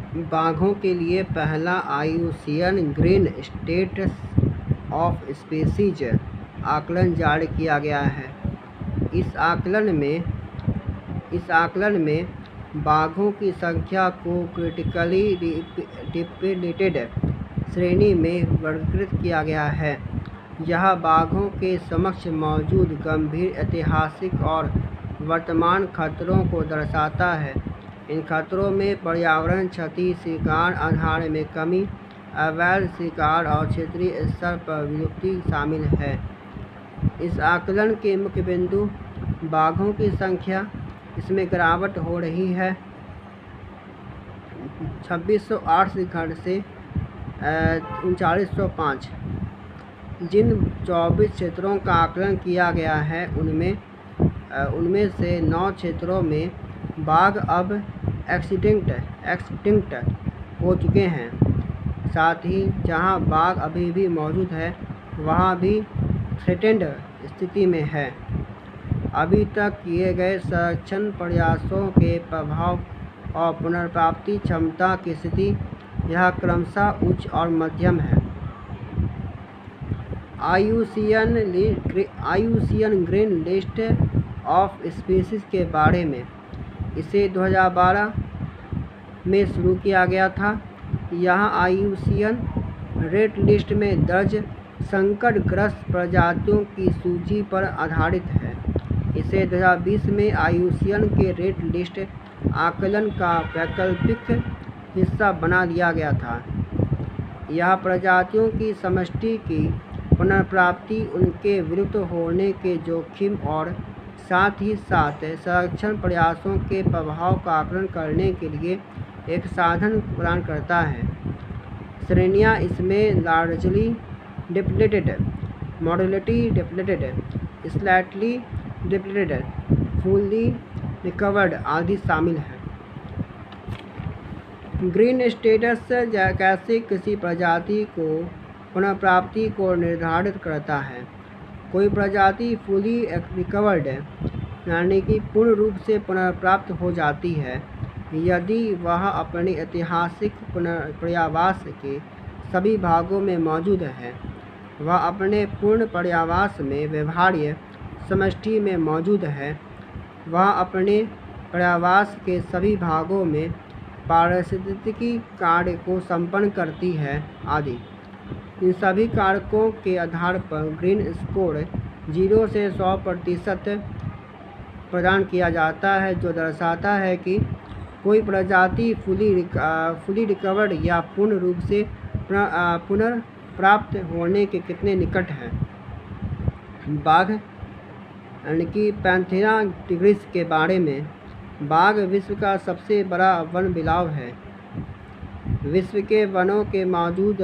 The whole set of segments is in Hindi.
बाघों के लिए पहला IUCN green status of species आकलन जारी किया गया है। इस आकलन में बाघों की संख्या को क्रिटिकली डिपिलेटेड श्रेणी में वर्गीकृत किया गया है। यह बाघों के समक्ष मौजूद गंभीर ऐतिहासिक और वर्तमान खतरों को दर्शाता है। इन खतरों में पर्यावरण क्षति, शिकार आधार में कमी, अवैध शिकार और क्षेत्रीय स्तर पर विलुप्ति शामिल है। इस आकलन के मुख्य बिंदु बाघों की संख्या, इसमें गिरावट हो रही है 2608 शिखर से 3905। जिन 24 क्षेत्रों का आकलन किया गया है उनमें से 9 क्षेत्रों में बाघ अब एक्सटिंक्ट हो चुके हैं। साथ ही जहां बाघ अभी भी मौजूद है वहां भी थ्रेटेंड स्थिति में है। अभी तक किए गए संरक्षण प्रयासों के प्रभाव और पुनर्प्राप्ति क्षमता की स्थिति यह क्रमशः उच्च और मध्यम है। IUCN green list of species के बारे में इसे 2012 में शुरू किया गया था। यहाँ IUCN रेड लिस्ट में दर्ज संकटग्रस्त प्रजातियों की सूची पर आधारित है। इसे 2020 में IUCN के रेड लिस्ट आकलन का वैकल्पिक हिस्सा बना दिया गया था। यह प्रजातियों की समष्टि की पुनर्प्राप्ति, उनके विलुप्त होने के जोखिम और साथ ही साथ संरक्षण प्रयासों के प्रभाव का आकलन करने के लिए एक साधन प्रदान करता है। श्रेणियाँ इसमें largely depleted, moderately depleted, slightly depleted, fully recovered आदि शामिल हैं। ग्रीन स्टेटस कैसे किसी प्रजाति को पुनर्प्राप्ति को निर्धारित करता है। कोई प्रजाति फुली रिकवर्ड यानी कि पूर्ण रूप से पुनर्प्राप्त हो जाती है यदि वह अपने ऐतिहासिक पर्यावास के सभी भागों में मौजूद है। वह अपने पूर्ण पर्यावास में व्यवहार्य समष्टि में मौजूद है। वह अपने पर्यावास के सभी भागों में पारिस्थितिकी कार्य को संपन्न करती है आदि। इन सभी कारकों के आधार पर ग्रीन स्कोर 0 से 100% प्रदान किया जाता है, जो दर्शाता है कि कोई प्रजाति फुली रिकवर्ड या पूर्ण रूप से पुनर्प्राप्त होने के कितने निकट है। बाघ यानी कि पैंथेरा टिग्रिस के बारे में, बाघ विश्व का सबसे बड़ा वन बिलाव है। विश्व के वनों के मौजूद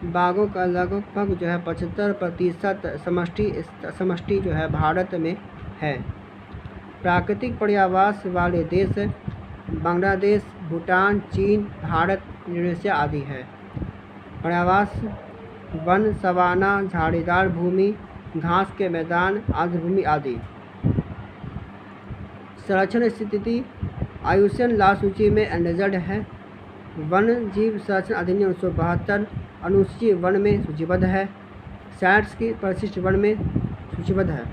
बाघों का लगभग 75% समष्टि भारत में है। प्राकृतिक पर्यावास वाले देश बांग्लादेश, भूटान, चीन, भारत, इंडोनेशिया आदि है। पर्यावास वन, सवाना, झाड़ीदार भूमि, घास के मैदान, आर्द्रभूमि आदि। संरक्षण स्थिति IUCN लाल सूची में एंडेंजर्ड है। वन जीव संरक्षण अधिनियम 1972 अनुसूची वन में सूचीबद्ध है। साइट्स की परिशिष्ट वन में सूचीबद्ध है।